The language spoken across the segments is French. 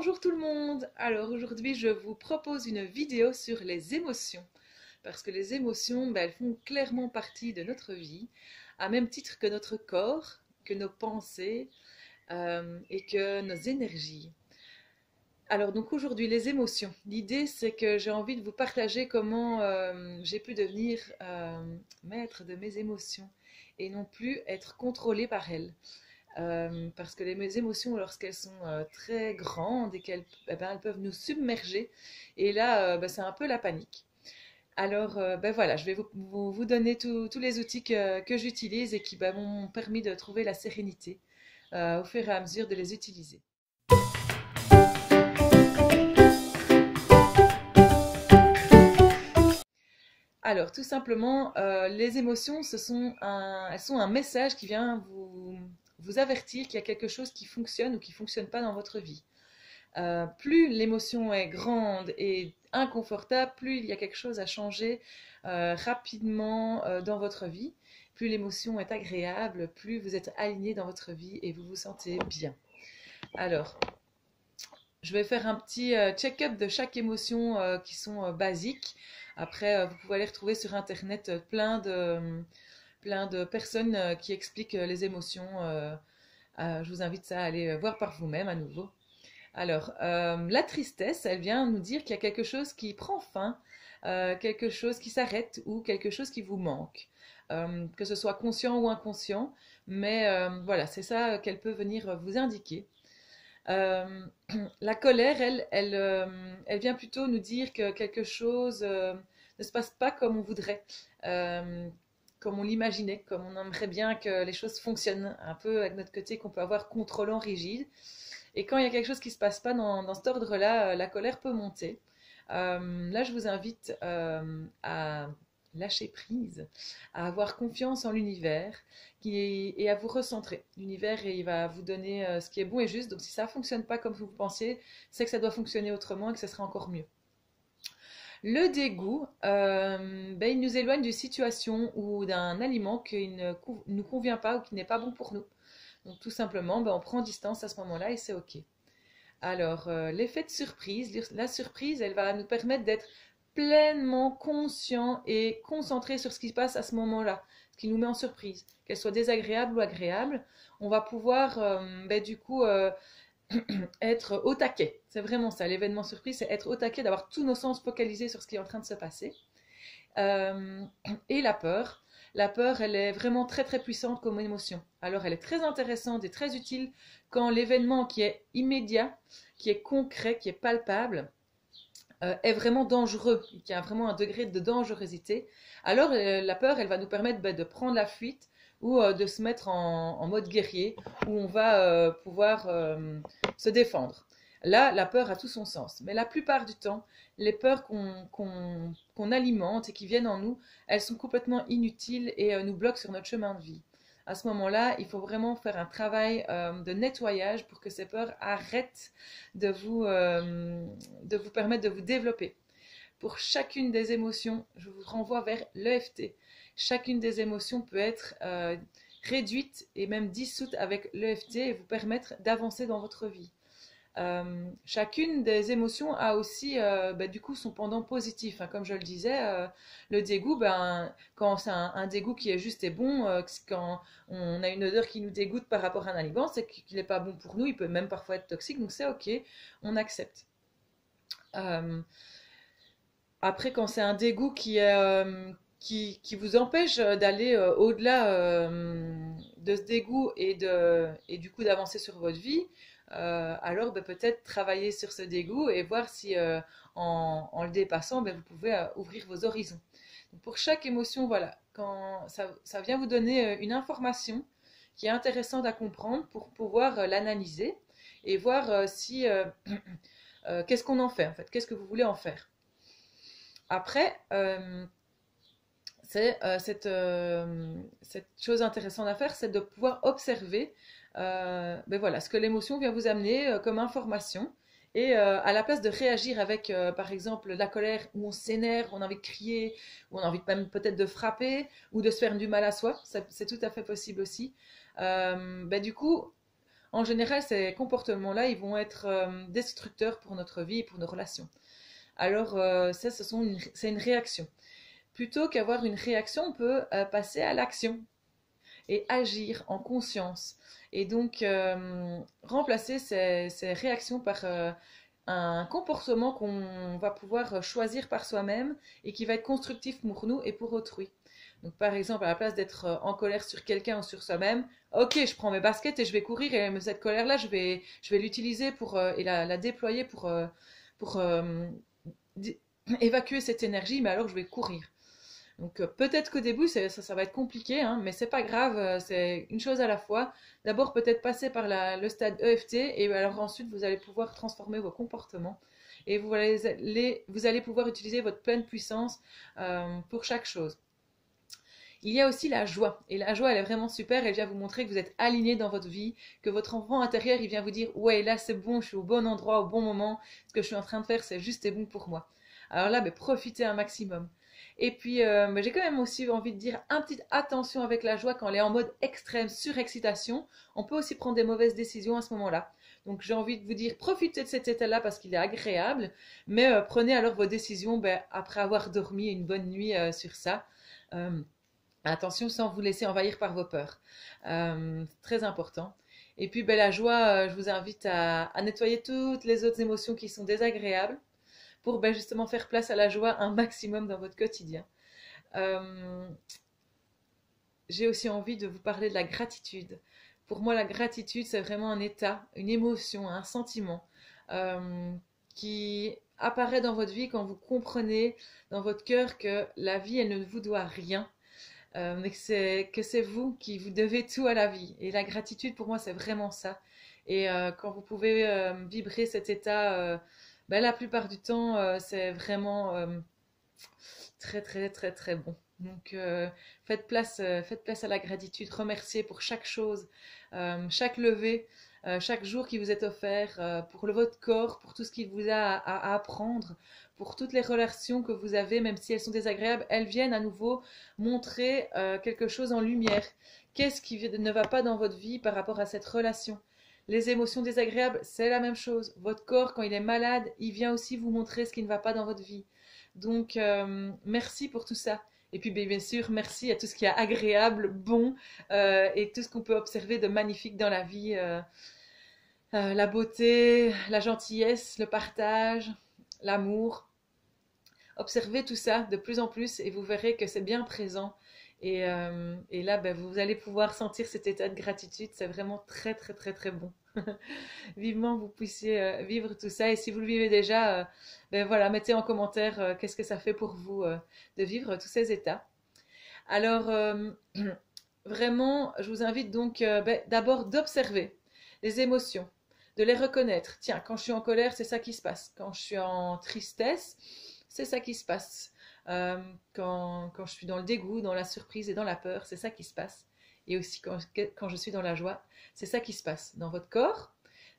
Bonjour tout le monde! Alors aujourd'hui je vous propose une vidéo sur les émotions parce que les émotions elles font clairement partie de notre vie à même titre que notre corps, que nos pensées et que nos énergies. Alors donc aujourd'hui les émotions, l'idée c'est que j'ai envie de vous partager comment j'ai pu devenir maître de mes émotions et non plus être contrôlée par elles. Parce que mes émotions, lorsqu'elles sont très grandes et elles peuvent nous submerger, et là, c'est un peu la panique. Alors, voilà, je vais vous donner tous les outils que j'utilise et qui m'ont permis de trouver la sérénité au fur et à mesure de les utiliser. Alors, tout simplement, les émotions, elles sont un message qui vient vous avertir qu'il y a quelque chose qui fonctionne ou qui ne fonctionne pas dans votre vie. Plus l'émotion est grande et inconfortable, plus il y a quelque chose à changer rapidement dans votre vie. Plus l'émotion est agréable, plus vous êtes aligné dans votre vie et vous vous sentez bien. Alors, je vais faire un petit check-up de chaque émotion qui sont basiques. Après, vous pouvez aller retrouver sur Internet plein de personnes qui expliquent les émotions. Je vous invite à aller voir par vous-même à nouveau. Alors, la tristesse, elle vient nous dire qu'il y a quelque chose qui prend fin, quelque chose qui s'arrête ou quelque chose qui vous manque. Que ce soit conscient ou inconscient, mais voilà, c'est ça qu'elle peut venir vous indiquer. Euh, la colère, elle vient plutôt nous dire que quelque chose ne se passe pas comme on voudrait, euh, comme on l'imaginait, comme on aimerait bien que les choses fonctionnent, un peu avec notre côté qu'on peut avoir contrôlant, rigide. Et quand il y a quelque chose qui ne se passe pas dans cet ordre-là, la colère peut monter. Là, je vous invite à lâcher prise, à avoir confiance en l'univers et à vous recentrer. L'univers, il va vous donner ce qui est bon et juste. Donc, si ça ne fonctionne pas comme vous pensiez, c'est que ça doit fonctionner autrement et que ce sera encore mieux. Le dégoût, il nous éloigne d'une situation ou d'un aliment qui ne nous convient pas ou qui n'est pas bon pour nous. Donc tout simplement, on prend distance à ce moment-là et c'est OK. Alors, l'effet de surprise, la surprise, elle va nous permettre d'être pleinement conscient et concentré sur ce qui se passe à ce moment-là, ce qui nous met en surprise, qu'elle soit désagréable ou agréable. On va pouvoir du coup être au taquet. C'est vraiment ça, l'événement surprise, c'est être au taquet, d'avoir tous nos sens focalisés sur ce qui est en train de se passer. Et la peur. La peur, elle est vraiment très très puissante comme émotion. Alors elle est très intéressante et très utile quand l'événement qui est immédiat, qui est concret, qui est palpable, est vraiment dangereux, qui a vraiment un degré de dangerosité. Alors la peur, elle va nous permettre de prendre la fuite ou de se mettre en mode guerrier, où on va pouvoir se défendre. Là, la peur a tout son sens. Mais la plupart du temps, les peurs qu'on alimente et qui viennent en nous, elles sont complètement inutiles et nous bloquent sur notre chemin de vie. À ce moment-là, il faut vraiment faire un travail de nettoyage pour que ces peurs arrêtent de vous permettre de vous développer. Pour chacune des émotions, je vous renvoie vers l'EFT. Chacune des émotions peut être réduite et même dissoute avec l'EFT et vous permettre d'avancer dans votre vie. Chacune des émotions a aussi du coup son pendant positif, hein. Comme je le disais, le dégoût, quand c'est un dégoût qui est juste et bon, quand on a une odeur qui nous dégoûte par rapport à un aliment, c'est qu'il n'est pas bon pour nous, il peut même parfois être toxique, donc c'est ok, on accepte. Après, quand c'est un dégoût qui vous empêche d'aller au-delà de ce dégoût et du coup d'avancer sur votre vie, alors peut-être travailler sur ce dégoût et voir si en le dépassant, vous pouvez ouvrir vos horizons. Donc, pour chaque émotion, voilà, quand ça vient vous donner une information qui est intéressante à comprendre pour pouvoir l'analyser et voir si qu'est-ce qu'on en fait en fait, qu'est-ce que vous voulez en faire. Après, cette chose intéressante à faire, c'est de pouvoir observer voilà, ce que l'émotion vient vous amener comme information. Et à la place de réagir avec, par exemple, la colère où on s'énerve, on a envie de crier, où on a envie même peut-être de frapper ou de se faire du mal à soi, c'est tout à fait possible aussi. Du coup, En général, ces comportements-là, ils vont être destructeurs pour notre vie et pour nos relations. Alors, ça, c'est une réaction. Plutôt qu'avoir une réaction, on peut passer à l'action et agir en conscience. Et donc, remplacer ces réactions par un comportement qu'on va pouvoir choisir par soi-même et qui va être constructif pour nous et pour autrui. Donc, par exemple, à la place d'être en colère sur quelqu'un ou sur soi-même, ok, je prends mes baskets et je vais courir et cette colère-là, je vais l'utiliser pour et la déployer pour évacuer cette énergie, mais alors je vais courir. Donc peut-être qu'au début ça va être compliqué, hein, mais c'est pas grave, c'est une chose à la fois. D'abord peut-être passer par le stade EFT et alors ensuite vous allez pouvoir transformer vos comportements et vous allez pouvoir utiliser votre pleine puissance pour chaque chose. Il y a aussi la joie. Et la joie, elle est vraiment super. Elle vient vous montrer que vous êtes aligné dans votre vie, que votre enfant intérieur, il vient vous dire, ouais, là, c'est bon, je suis au bon endroit, au bon moment. Ce que je suis en train de faire, c'est juste et bon pour moi. Alors là, profitez un maximum. Et puis, j'ai quand même aussi envie de dire un petit attention avec la joie quand elle est en mode extrême surexcitation. On peut aussi prendre des mauvaises décisions à ce moment-là. Donc, j'ai envie de vous dire, profitez de cet état-là parce qu'il est agréable, mais prenez alors vos décisions après avoir dormi une bonne nuit sur ça. Attention sans vous laisser envahir par vos peurs. Très important. Et puis la joie, je vous invite à nettoyer toutes les autres émotions qui sont désagréables pour justement faire place à la joie un maximum dans votre quotidien. J'ai aussi envie de vous parler de la gratitude. Pour moi, la gratitude, c'est vraiment un état, une émotion, un sentiment qui apparaît dans votre vie quand vous comprenez dans votre cœur que la vie, elle ne vous doit rien. Mais que c'est vous qui vous devez tout à la vie. Et la gratitude, pour moi, c'est vraiment ça. Et quand vous pouvez vibrer cet état, la plupart du temps, c'est vraiment très, très, très, très bon. Donc, faites place à la gratitude. Remerciez pour chaque chose, chaque lever, chaque jour qui vous est offert, pour votre corps, pour tout ce qu'il vous a à apprendre, pour toutes les relations que vous avez, même si elles sont désagréables, elles viennent à nouveau montrer quelque chose en lumière. Qu'est-ce qui ne va pas dans votre vie par rapport à cette relation? Les émotions désagréables, c'est la même chose. Votre corps, quand il est malade, il vient aussi vous montrer ce qui ne va pas dans votre vie. Donc, merci pour tout ça. Et puis, bien sûr, merci à tout ce qui est agréable, bon, et tout ce qu'on peut observer de magnifique dans la vie. La beauté, la gentillesse, le partage, l'amour. Observez tout ça de plus en plus et vous verrez que c'est bien présent. Et là, vous allez pouvoir sentir cet état de gratitude. C'est vraiment très, très, très, très bon. Vivement, vous puissiez vivre tout ça. Et si vous le vivez déjà, voilà, mettez en commentaire qu'est-ce que ça fait pour vous de vivre tous ces états. Alors, vraiment, je vous invite donc d'abord d'observer les émotions, de les reconnaître. Tiens, quand je suis en colère, c'est ça qui se passe. Quand je suis en tristesse, c'est ça qui se passe. Quand je suis dans le dégoût, dans la surprise et dans la peur, c'est ça qui se passe. Et aussi quand je suis dans la joie, c'est ça qui se passe dans votre corps,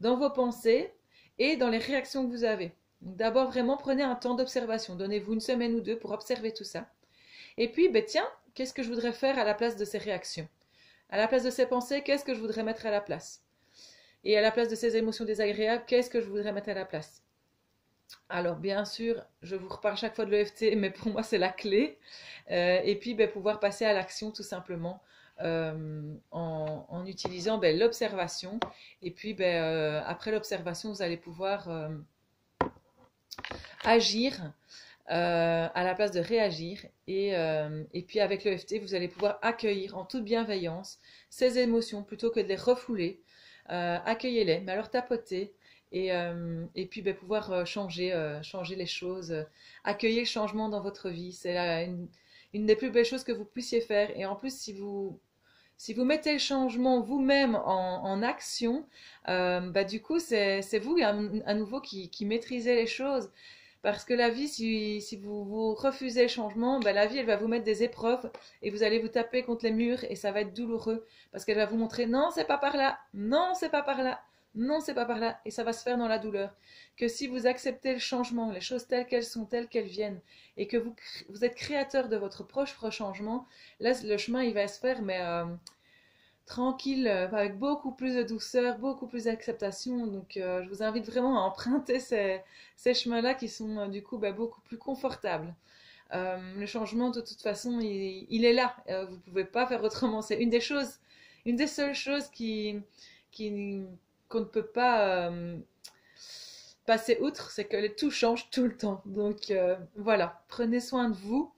dans vos pensées et dans les réactions que vous avez. Donc d'abord, vraiment, prenez un temps d'observation. Donnez-vous une semaine ou deux pour observer tout ça. Et puis, tiens, qu'est-ce que je voudrais faire à la place de ces réactions? À la place de ces pensées, qu'est-ce que je voudrais mettre à la place? Et à la place de ces émotions désagréables, qu'est-ce que je voudrais mettre à la place? Alors, bien sûr, je vous reparle chaque fois de l'EFT, mais pour moi, c'est la clé. Et puis, pouvoir passer à l'action tout simplement en utilisant l'observation. Et puis, après l'observation, vous allez pouvoir agir à la place de réagir. Et puis, avec l'EFT, vous allez pouvoir accueillir en toute bienveillance ces émotions plutôt que de les refouler. Accueillez-les, mais alors tapotez. Et puis pouvoir changer les choses, accueillir le changement dans votre vie. C'est une des plus belles choses que vous puissiez faire. Et en plus, si vous mettez le changement vous-même en action, du coup, c'est vous à nouveau qui maîtrisez les choses. Parce que la vie, si vous refusez le changement, la vie, elle va vous mettre des épreuves et vous allez vous taper contre les murs et ça va être douloureux. Parce qu'elle va vous montrer, non, c'est pas par là, non, c'est pas par là. Non, c'est pas par là, et ça va se faire dans la douleur. Que si vous acceptez le changement, les choses telles qu'elles sont, telles qu'elles viennent, et que vous êtes créateur de votre propre changement, là, le chemin, il va se faire, mais tranquille, avec beaucoup plus de douceur, beaucoup plus d'acceptation. Donc, je vous invite vraiment à emprunter ces chemins-là qui sont du coup beaucoup plus confortables. Le changement, de toute façon, il est là. Vous ne pouvez pas faire autrement. C'est une des seules choses qui, qu'on ne peut pas passer outre, c'est que tout change tout le temps. Donc voilà, prenez soin de vous.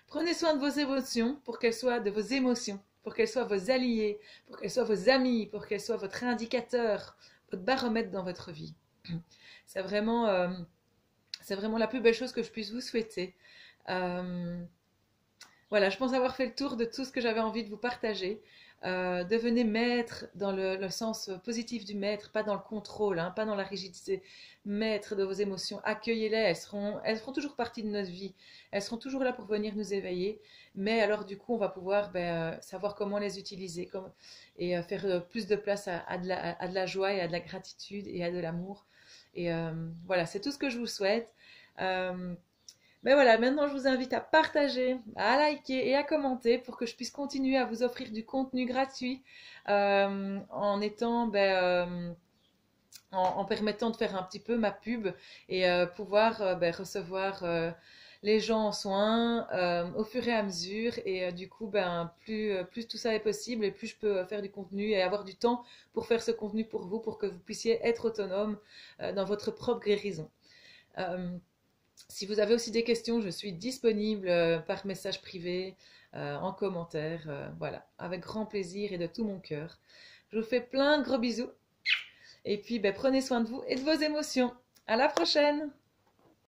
Prenez soin de vos émotions pour qu'elles soient de vos émotions, pour qu'elles soient vos alliés, pour qu'elles soient vos amis, pour qu'elles soient votre indicateur, votre baromètre dans votre vie. C'est vraiment, euh, c'est vraiment la plus belle chose que je puisse vous souhaiter. Euh, voilà, je pense avoir fait le tour de tout ce que j'avais envie de vous partager. Devenez maître dans le sens positif du maître, pas dans le contrôle, hein, pas dans la rigidité. Maître de vos émotions, accueillez-les, elles feront toujours partie de notre vie. Elles seront toujours là pour venir nous éveiller. Mais alors du coup, on va pouvoir savoir comment les utiliser et faire plus de place à de la joie et à de la gratitude et à de l'amour. Et voilà, c'est tout ce que je vous souhaite. Euh, mais voilà, maintenant je vous invite à partager, à liker et à commenter pour que je puisse continuer à vous offrir du contenu gratuit en étant, en permettant de faire un petit peu ma pub et pouvoir recevoir les gens en soins au fur et à mesure. Et du coup, plus tout ça est possible et plus je peux faire du contenu et avoir du temps pour faire ce contenu pour vous, pour que vous puissiez être autonome dans votre propre guérison. Euh, Si vous avez aussi des questions, je suis disponible par message privé, en commentaire, voilà, avec grand plaisir et de tout mon cœur. Je vous fais plein de gros bisous et puis prenez soin de vous et de vos émotions. À la prochaine!